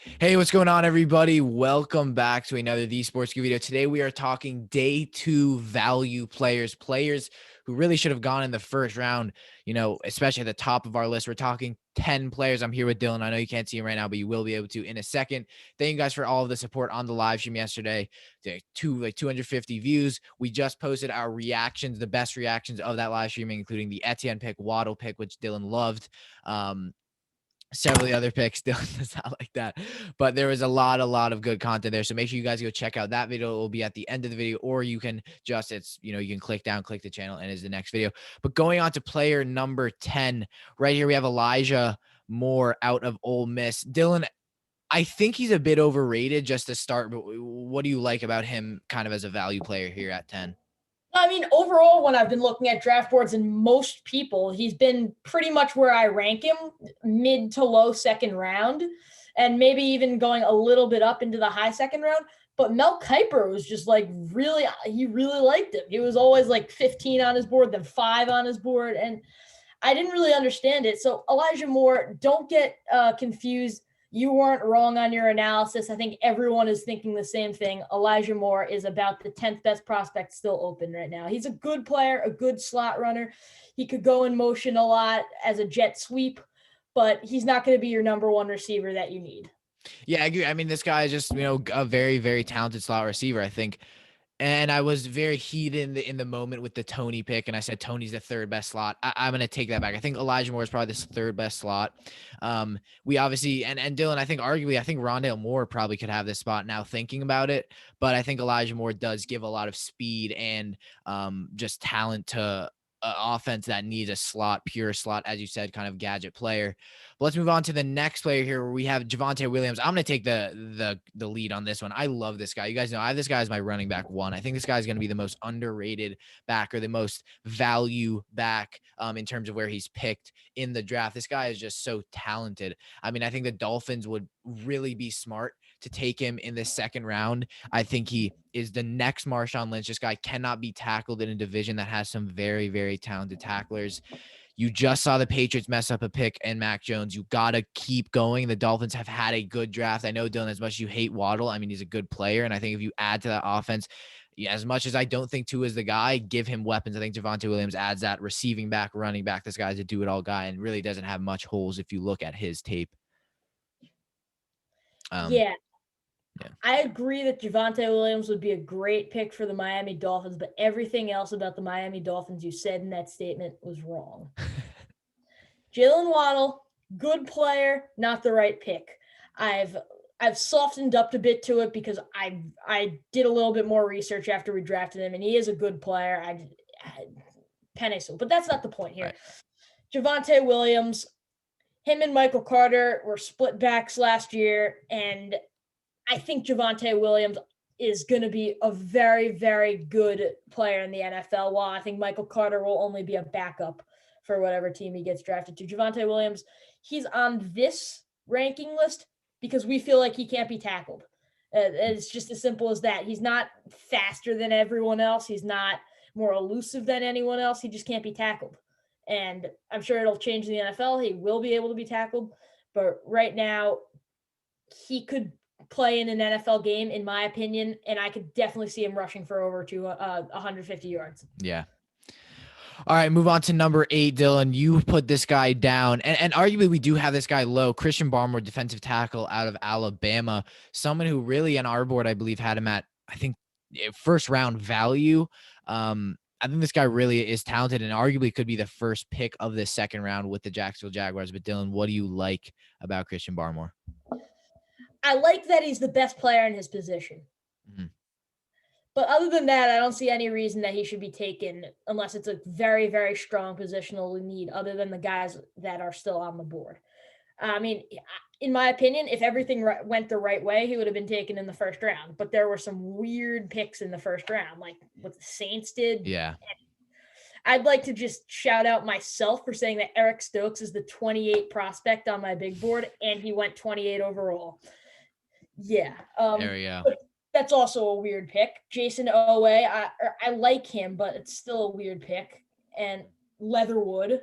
Hey, what's going on, everybody? Welcome back to another The Sports Geek video. Today, we are talking day two value players who really should have gone in the first round, especially at the top of our list. We're talking 10 players. I'm here with Dylan. I know you can't see him right now, but you will be able to in a second. Thank you guys for all of the support on the live stream yesterday. 250 views. We just posted our reactions, the best reactions of that live streaming, including the Etienne pick, Waddle pick, which Dylan loved. Several of the other picks Dylan does not like that, but there was a lot of good content there. So make sure you guys go check out that video. It will be at the end of the video, or you can just, you can click the channel and it's the next video. But going on to player number 10 right here, we have Elijah Moore out of Ole Miss. Dylan, I think he's a bit overrated just to start, but what do you like about him kind of as a value player here at 10? I mean, overall, when I've been looking at draft boards and most people, he's been pretty much where I rank him, mid to low second round, and maybe even going a little bit up into the high second round. But Mel Kiper was just like he really liked him. He was always like 15 on his board, then 5 on his board. And I didn't really understand it. So Elijah Moore, don't get confused. You weren't wrong on your analysis. I think everyone is thinking the same thing. Elijah Moore is about the 10th best prospect still open right now. He's a good player, a good slot runner. He could go in motion a lot as a jet sweep, but he's not going to be your number one receiver that you need. Yeah, I agree. I mean, this guy is just, a very, very talented slot receiver, I think. And I was very heated in the moment with the Tony pick, and I said Tony's the third best slot. I'm going to take that back. I think Elijah Moore is probably the third best slot. We obviously, and Dylan, I think Rondale Moore probably could have this spot now thinking about it, but I think Elijah Moore does give a lot of speed and just talent to offense that needs a pure slot, as you said, kind of gadget player. But let's move on to the next player here, where we have Javonte Williams. I'm going to take the lead on this one. I love this guy. You guys know I have this guy as my running back one. I think this guy is going to be the most underrated back, or the most value back in terms of where he's picked in the draft. This guy is just so talented. I mean, I think the Dolphins would really be smart to take him in the second round. I think he is the next Marshawn Lynch. This guy cannot be tackled in a division that has some very, very talented tacklers. You just saw the Patriots mess up a pick and Mac Jones. You got to keep going. The Dolphins have had a good draft. I know, Dylan, as much as you hate Waddle, I mean, he's a good player. And I think if you add to that offense, as much as I don't think Tua is the guy, give him weapons. I think Javonte Williams adds that receiving back, running back. This guy's a do-it-all guy and really doesn't have much holes if you look at his tape. Yeah. I agree that Javonte Williams would be a great pick for the Miami Dolphins, but everything else about the Miami Dolphins you said in that statement was wrong. Jalen Waddle, good player, not the right pick. I've softened up a bit to it because I did a little bit more research after we drafted him, and he is a good player. But that's not the point here. Right. Javonte Williams, him and Michael Carter were split backs last year, and I think Javonte Williams is going to be a very, very good player in the NFL, while I think Michael Carter will only be a backup for whatever team he gets drafted to. Javonte Williams, he's on this ranking list because we feel like he can't be tackled. It's just as simple as that. He's not faster than everyone else. He's not more elusive than anyone else. He just can't be tackled. And I'm sure it'll change in the NFL. He will be able to be tackled. But right now, he could play in an NFL game, in my opinion, and I could definitely see him rushing for over 150 yards. Yeah. All right, move on to number 8, Dylan. You put this guy down, and arguably we do have this guy low. Christian Barmore, defensive tackle out of Alabama, someone who really on our board, I believe, had him at, I think, first round value. I think this guy really is talented and arguably could be the first pick of the second round with the Jacksonville Jaguars. But Dylan, what do you like about Christian Barmore? I like that he's the best player in his position. Mm-hmm. But other than that, I don't see any reason that he should be taken unless it's a very, very strong positional need other than the guys that are still on the board. I mean, in my opinion, if everything went the right way, he would have been taken in the first round. But there were some weird picks in the first round, like what the Saints did. Yeah. I'd like to just shout out myself for saying that Eric Stokes is the 28 prospect on my big board, and he went 28 overall. Yeah. There we go. That's also a weird pick. Jason Owe, I like him, but it's still a weird pick. And Leatherwood,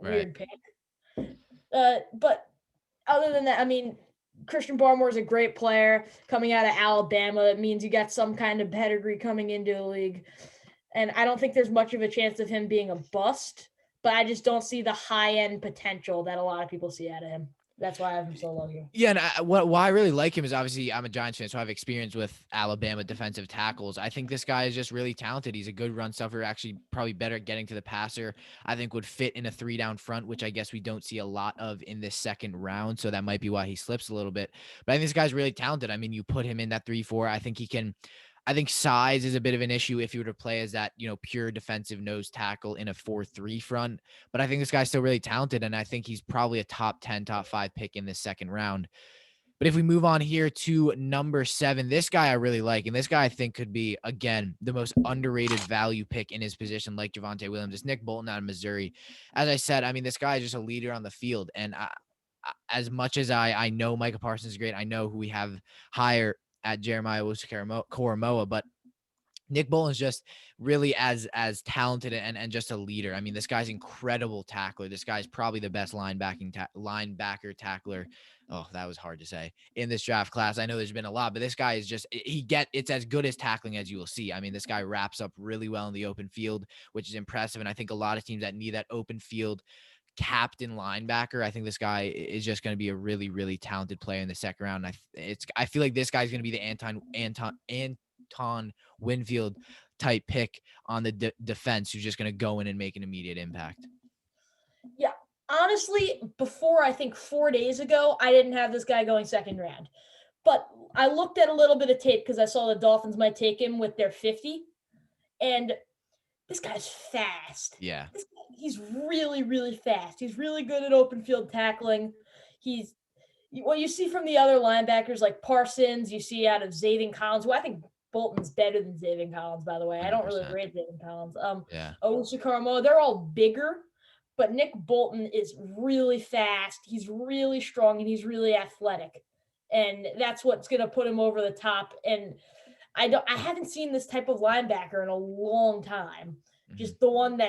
weird pick. But other than that, I mean, Christian Barmore is a great player coming out of Alabama. It means you got some kind of pedigree coming into the league. And I don't think there's much of a chance of him being a bust, but I just don't see the high-end potential that a lot of people see out of him. That's why I have him so low here. Yeah, and why I really like him is obviously I'm a Giants fan, so I have experience with Alabama defensive tackles. I think this guy is just really talented. He's a good run stuffer, actually probably better at getting to the passer. I think would fit in a 3-down front, which I guess we don't see a lot of in this second round, so that might be why he slips a little bit. But I think this guy's really talented. I mean, you put him in that 3-4, I think he can. I think size is a bit of an issue if you were to play as that, pure defensive nose tackle in a 4-3 front. But I think this guy's still really talented, and I think he's probably a top 10, top 5 pick in this second round. But if we move on here to number 7, this guy I really like, and this guy I think could be, again, the most underrated value pick in his position, like Javonte Williams. It's Nick Bolton out of Missouri. As I said, I mean, this guy is just a leader on the field, and as much as I know Micah Parsons is great, I know who we have higher at Jeremiah Koromoa, but Nick Bolton's just really as talented and just a leader. I mean, this guy's incredible tackler. This guy's probably the best linebacker tackler. Oh, that was hard to say in this draft class. I know there's been a lot, but this guy is just it's as good as tackling as you will see. I mean, this guy wraps up really well in the open field, which is impressive. And I think a lot of teams that need that open field captain linebacker, I think this guy is just going to be a really, really talented player in the second round. I feel like this guy's going to be the Anton Winfield type pick on the defense, who's just going to go in and make an immediate impact. Yeah, honestly, before I think 4 days ago, I didn't have this guy going second round, but I looked at a little bit of tape because I saw the Dolphins might take him with their 50, and this guy's fast. Yeah. He's really, really fast. He's really good at open field tackling. He's what you see from the other linebackers like Parsons, you see out of Zaven Collins, who I think Bolton's better than Zaven Collins, by the way. 100%. I don't really rate Zaven Collins. Koromoa, they're all bigger, but Nick Bolton is really fast. He's really strong and he's really athletic. And that's what's going to put him over the top. And I haven't seen this type of linebacker in a long time. Just the one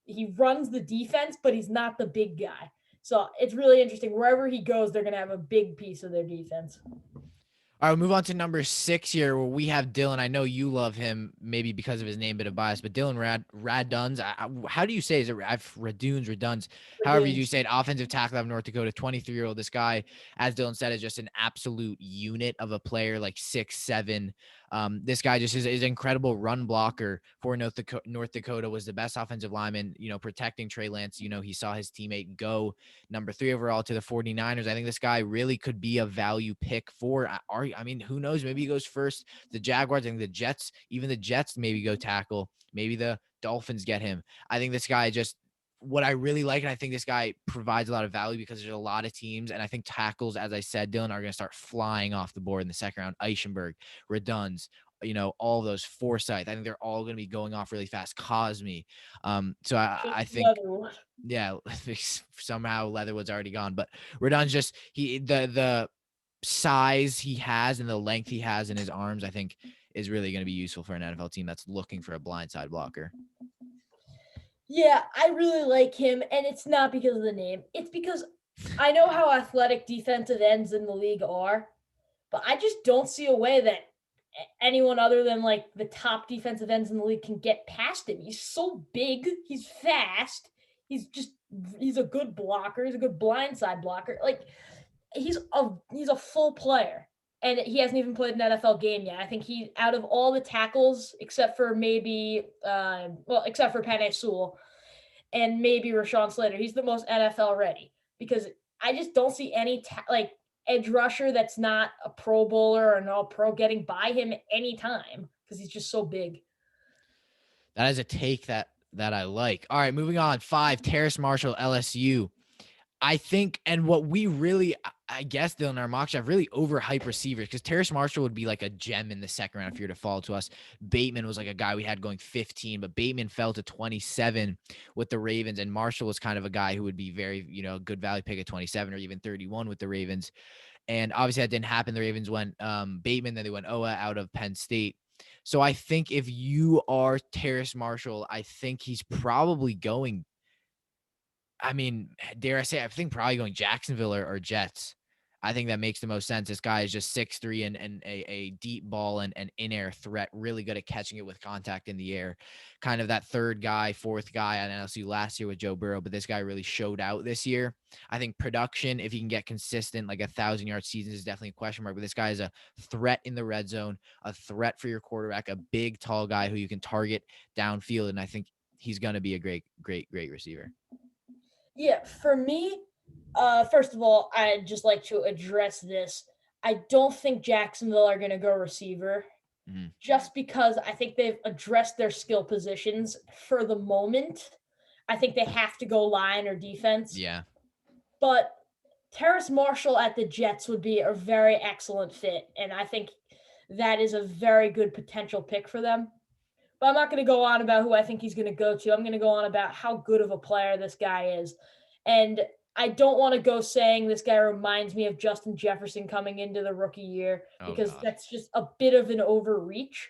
he runs the defense, but he's not the big guy. So it's really interesting. Wherever he goes, they're going to have a big piece of their defense. All right, we'll move on to number 6 here, where we have Dylan. I know you love him, maybe because of his name, bit of bias, but Dylan Raduns. How do you say? Is it Raduns? However you do say it. Offensive tackle out of North Dakota, 23-year-old. This guy, as Dylan said, is just an absolute unit of a player, like 6'7". This guy just is an incredible run blocker for North Dakota, was the best offensive lineman, protecting Trey Lance. He saw his teammate go number 3 overall to the 49ers. I think this guy really could be a value pick for I mean, who knows? Maybe he goes first. The Jaguars, I think the Jets maybe go tackle. Maybe the Dolphins get him. I think this guy just, what I really like, and I think this guy provides a lot of value because there's a lot of teams, and I think tackles, as I said, Dylan, are going to start flying off the board in the second round. Eichenberg, Raduns, all those Forsyth. I think they're all going to be going off really fast. Cosme. So I think, yeah, somehow Leatherwood's already gone, but Raduns just, the size he has and the length he has in his arms, I think is really going to be useful for an NFL team that's looking for a blindside blocker. Yeah, I really like him, and it's not because of the name. It's because I know how athletic defensive ends in the league are, but I just don't see a way that anyone other than like the top defensive ends in the league can get past him. He's so big, he's fast, he's a good blocker, he's a good blindside blocker. Like, he's a full player, and he hasn't even played an NFL game yet. I think he, out of all the tackles, except for maybe, except for Penei Sewell and maybe Rashawn Slater, he's the most NFL ready, because I just don't see any edge rusher that's not a Pro Bowler or an All-Pro getting by him anytime, because he's just so big. That is a take that I like. All right, moving on. 5, Terrace Marshall, LSU. I think, and what we really, I guess, Dylan, our mock draft, really overhype receivers, because Terrace Marshall would be like a gem in the second round if you were to fall to us. Bateman was like a guy we had going 15, but Bateman fell to 27 with the Ravens, and Marshall was kind of a guy who would be very, good value pick at 27 or even 31 with the Ravens. And obviously that didn't happen. The Ravens went Bateman, then they went Oa out of Penn State. So I think if you are Terrace Marshall, I think he's probably going, I mean, dare I say, I think probably going Jacksonville or Jets. I think that makes the most sense. This guy is just 6'3" and a deep ball and in-air threat, really good at catching it with contact in the air. Kind of that third guy, fourth guy on LSU last year with Joe Burrow, but this guy really showed out this year. I think production, if he can get consistent, like 1,000-yard seasons is definitely a question mark, but this guy is a threat in the red zone, a threat for your quarterback, a big, tall guy who you can target downfield, and I think he's going to be a great receiver. Yeah, for me, first of all, I'd just like to address this. I don't think Jacksonville are going to go receiver just because I think they've addressed their skill positions for the moment. I think they have to go line or defense. Yeah. But Terrace Marshall at the Jets would be a very excellent fit, and I think that is a very good potential pick for them. But I'm not going to go on about who I think he's going to go to. I'm going to go on about how good of a player this guy is. And I don't want to go saying this guy reminds me of Justin Jefferson coming into the rookie year because that's just a bit of an overreach.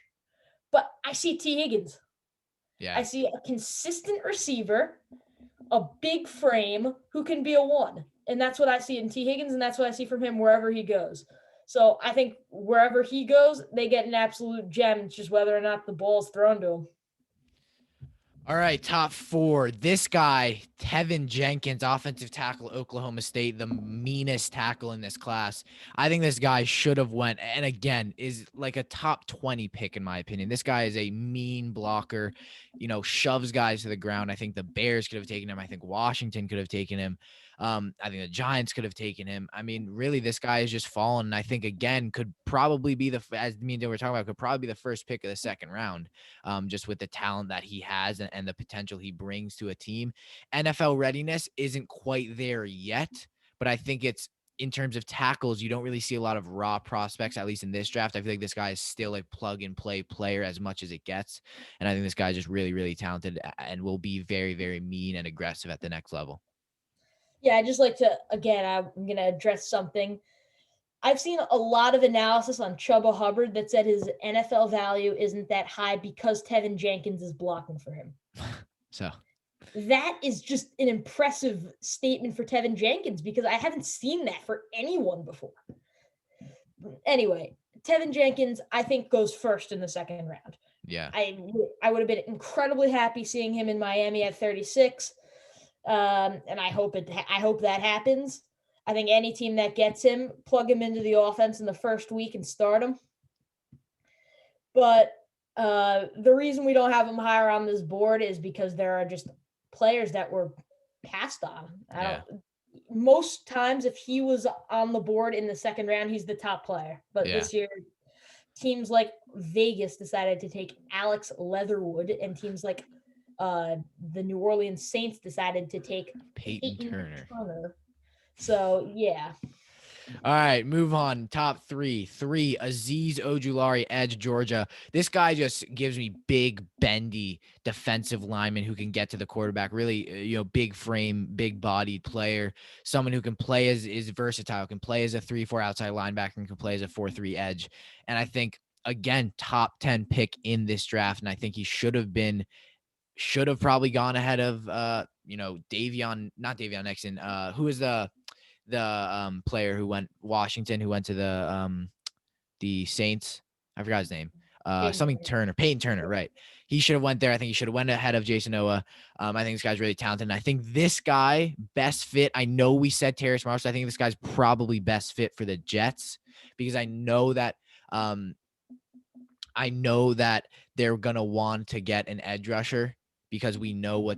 But I see T. Higgins. Yeah. I see a consistent receiver, a big frame who can be a one. And that's what I see in T. Higgins, and that's what I see from him wherever he goes. So I think wherever he goes, they get an absolute gem. It's just whether or not the ball's thrown to him. All right, top 4. This guy, Tevin Jenkins, offensive tackle, Oklahoma State, the meanest tackle in this class. I think this guy should have went, and again, is like a top 20 pick in my opinion. This guy is a mean blocker, shoves guys to the ground. I think the Bears could have taken him. I think Washington could have taken him. I think the Giants could have taken him. I mean, really, this guy is just fallen. And I think, again, could probably be as me and Dylan were talking about, could probably be the first pick of the second round, just with the talent that he has and the potential he brings to a team. NFL readiness isn't quite there yet, but I think it's, in terms of tackles, you don't really see a lot of raw prospects, at least in this draft. I feel like this guy is still a plug-and-play player as much as it gets. And I think this guy is just really, really talented and will be very, very mean and aggressive at the next level. Yeah, I just like to, again, I'm going to address something. I've seen a lot of analysis on Chuba Hubbard that said his NFL value isn't that high because Tevin Jenkins is blocking for him. So that is just an impressive statement for Tevin Jenkins because I haven't seen that for anyone before. Anyway, Tevin Jenkins, I think, goes first in the second round. Yeah. I would have been incredibly happy seeing him in Miami at 36. And I hope that happens. I think any team that gets him, plug him into the offense in the first week and start him. But the reason we don't have him higher on this board is because there are just players that were passed on. Most times, if he was on the board in the second round, he's the top player. But this year, teams like Vegas decided to take Alex Leatherwood, and teams like the New Orleans Saints decided to take Peyton Turner. So, yeah. All right, move on. Top 3. Aziz Ojulari, edge, Georgia. This guy just gives me big, bendy defensive lineman who can get to the quarterback. Really, big frame, big bodied player. Someone who can play is versatile, can play as a 3-4 outside linebacker, and can play as a 4-3 edge. And I think, again, top 10 pick in this draft. And I think he should have probably gone ahead of not Davion Nixon. Who is the player who went Washington, who went to the Saints? I forgot his name. Peyton Turner, right? He should have went there. I think he should have went ahead of Jason Owa. I think this guy's really talented. And I think this guy best fit. I know we said Terrace Marshall. I think this guy's probably best fit for the Jets because I know that they're gonna want to get an edge rusher because we know what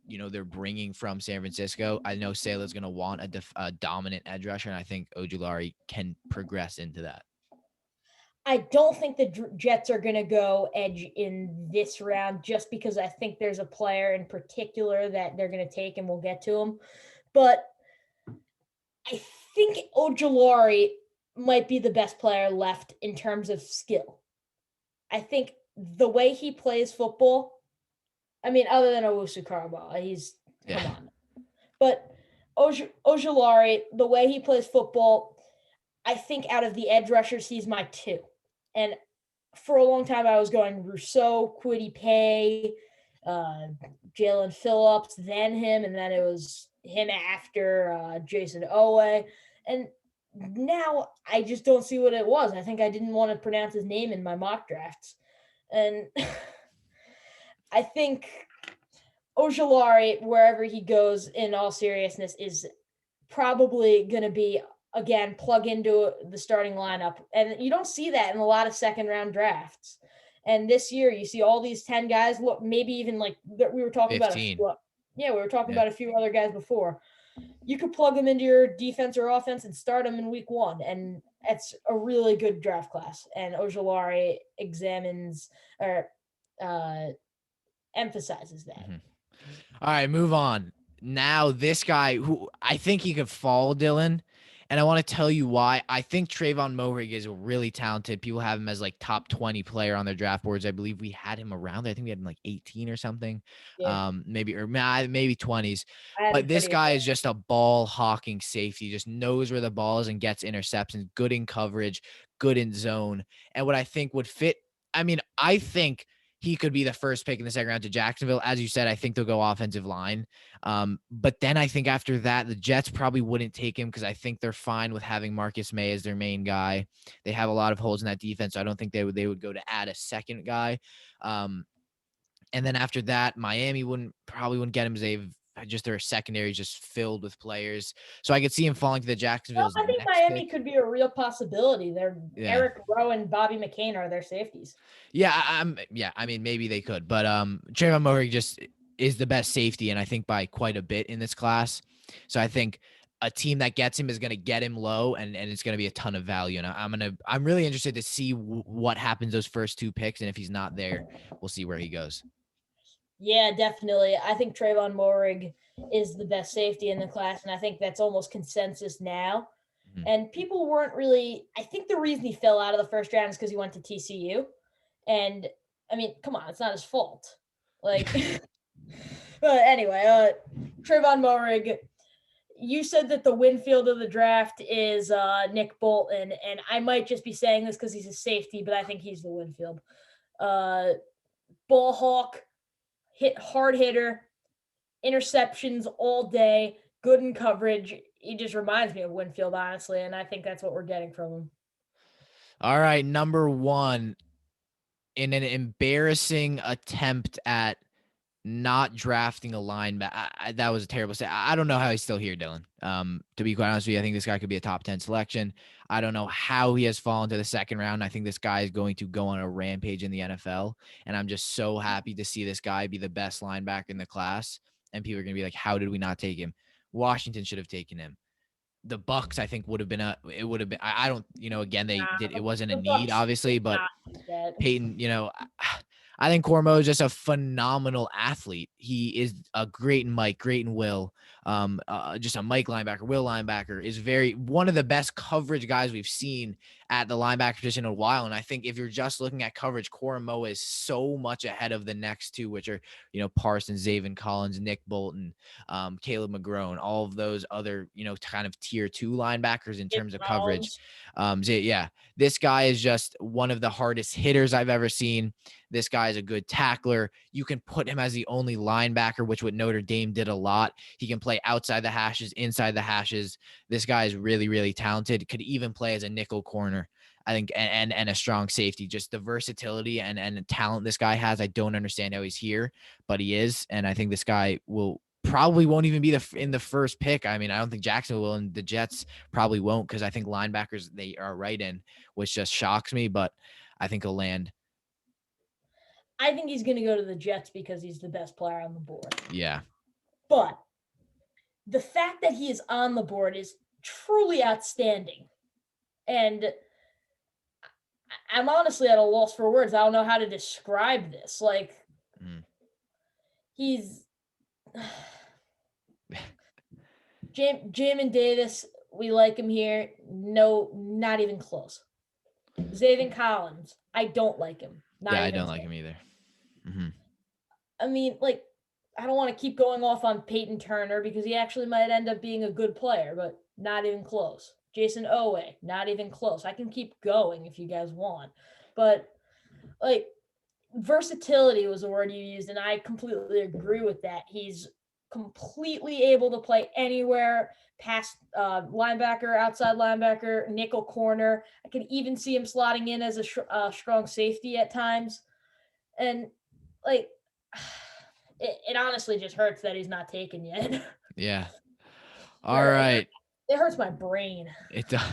they're bringing from San Francisco. I know Saleh's going to want a dominant edge rusher, and I think Ojulari can progress into that. I don't think the Jets are going to go edge in this round just because I think there's a player in particular that they're going to take, and we'll get to him. But I think Ojulari might be the best player left in terms of skill. I think the way he plays football, I mean, other than Owusu Karabal, come on. But Ojulari, the way he plays football, I think out of the edge rushers, he's my 2. And for a long time, I was going Rousseau, Kwity Paye, Jalen Phillips, then him, and then it was him after Jason Owe. And now I just don't see what it was. I think I didn't want to pronounce his name in my mock drafts. And I think Ojulari, wherever he goes, in all seriousness, is probably going to be, again, plug into the starting lineup. And you don't see that in a lot of second round drafts. And this year, you see all these 10 guys. Look, maybe even like we were talking about 15. we were talking Yeah. about a few other guys before. You could plug them into your defense or offense and start them in week 1. And it's a really good draft class. And Ojulari examines or emphasizes that. Mm-hmm. All right, move on. Now, this guy who I think he could fall, Dylan, and I want to tell you why. I think Trayvon Murry is really talented. People have him as like top 20 player on their draft boards. I believe we had him around there. I think we had him like 18 or something, Yeah, maybe 20s. I had But him this pretty guy high. is just a ball hawking safety. Just knows where the ball is and gets interceptions. Good in coverage, good in zone, and what I think would fit. I mean, I think he could be the first pick in the second round to Jacksonville. As you said, I think they'll go offensive line. But then I think after that, the Jets probably wouldn't take him because I think they're fine with having Marcus May as their main guy. They have a lot of holes in that defense, so I don't think they would go to add a second guy. And then after that, Miami probably wouldn't get him as just their secondary is just filled with players. So I could see him falling to the No, Jacksonville's I think next Miami pick. could be a real possibility. They're Yeah. Eric Rowe and Bobby McCain are their safeties. Yeah, I mean, maybe they could, but Trayvon Murray just is the best safety, and I think by quite a bit in this class. So I think a team that gets him is going to get him low, and it's going to be a ton of value. And I'm really interested to see what happens those first 2 picks, and if he's not there, we'll see where he goes. Yeah, definitely. I think Trayvon Moehrig is the best safety in the class, and I think that's almost consensus now. Mhm. And people weren't really. I think the reason he fell out of the first round is because he went to TCU, and I mean, come on, it's not his fault. Like, but anyway, Trayvon Moehrig. You said that the Winfield of the draft is Nick Bolton, and I might just be saying this because he's a safety, but I think he's the Winfield. Ball hawk, hard hitter, interceptions all day, good in coverage. He just reminds me of Winfield, honestly, and I think that's what we're getting from him. All right, number 1, in an embarrassing attempt at not drafting a linebacker. That was a terrible say. I don't know how he's still here, Dylan. To be quite honest with you, I think this guy could be a top 10 selection. I don't know how he has fallen to the second round. I think this guy is going to go on a rampage in the NFL. And I'm just so happy to see this guy be the best linebacker in the class. And people are going to be like, how did we not take him? Washington should have taken him. The Bucks, I think, would have been I don't, again, it wasn't a The need, Bucks obviously, did but not do that. Peyton, I think Cormo is just a phenomenal athlete. He is a great in Mike, great in Will. Just a Mike linebacker, Will linebacker is one of the best coverage guys we've seen at the linebacker position in a while. And I think if you're just looking at coverage, Cormo is so much ahead of the next 2, which are, Parsons, Zaven Collins, Nick Bolton, Caleb McGrone, all of those other, kind of tier 2 linebackers in terms of coverage. This guy is just one of the hardest hitters I've ever seen. This guy is a good tackler. You can put him as the only linebacker, which what Notre Dame did a lot. He can play outside the hashes, inside the hashes. This guy is really, really talented. Could even play as a nickel corner, I think, and a strong safety. Just the versatility and talent this guy has. I don't understand how he's here, but he is. And I think this guy probably won't even be in the first pick. I mean, I don't think Jacksonville will, and the Jets probably won't, because I think linebackers, they are right in, which just shocks me, but I think he'll land. I think he's going to go to the Jets because he's the best player on the board. Yeah. But the fact that he is on the board is truly outstanding. And I'm honestly at a loss for words. I don't know how to describe this. Like, he's Jamin Davis. We like him here. No, not even close. Zaven Collins. I don't like him. I don't like him either. Mm-hmm. I mean, like, I don't want to keep going off on Peyton Turner because he actually might end up being a good player, but not even close. Jason Owe, not even close. I can keep going if you guys want. But, like, versatility was a word you used, and I completely agree with that. He's completely able to play anywhere past linebacker, outside linebacker, nickel corner. I can even see him slotting in as a strong safety at times. And like, it honestly just hurts that he's not taken yet. Yeah. All right. It hurts my brain. It does.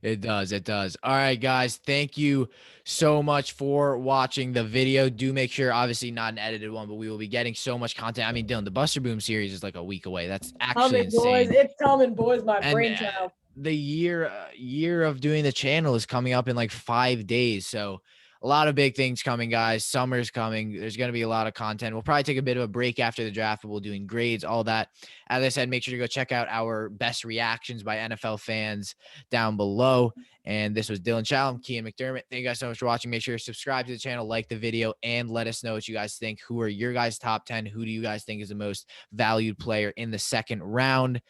It does. It does. All right, guys. Thank you so much for watching the video. Do make sure, obviously not an edited one, but we will be getting so much content. I mean, Dylan, the Buster Boom series is like a week away. That's actually insane. Boys. It's coming, boys. My And brainchild. the year of doing the channel is coming up in like 5 days. So a lot of big things coming, guys. Summer's coming. There's going to be a lot of content. We'll probably take a bit of a break after the draft, but we'll doing grades, all that. As I said, make sure to go check out our best reactions by NFL fans down below. And this was Dylan Challam, Cian McDermott. Thank you guys so much for watching. Make sure to subscribe to the channel, like the video, and let us know what you guys think. Who are your guys' top 10? Who do you guys think is the most valued player in the second round?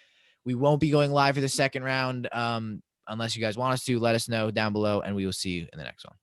We won't be going live for the second round unless you guys want us to. Let us know down below, and we will see you in the next one.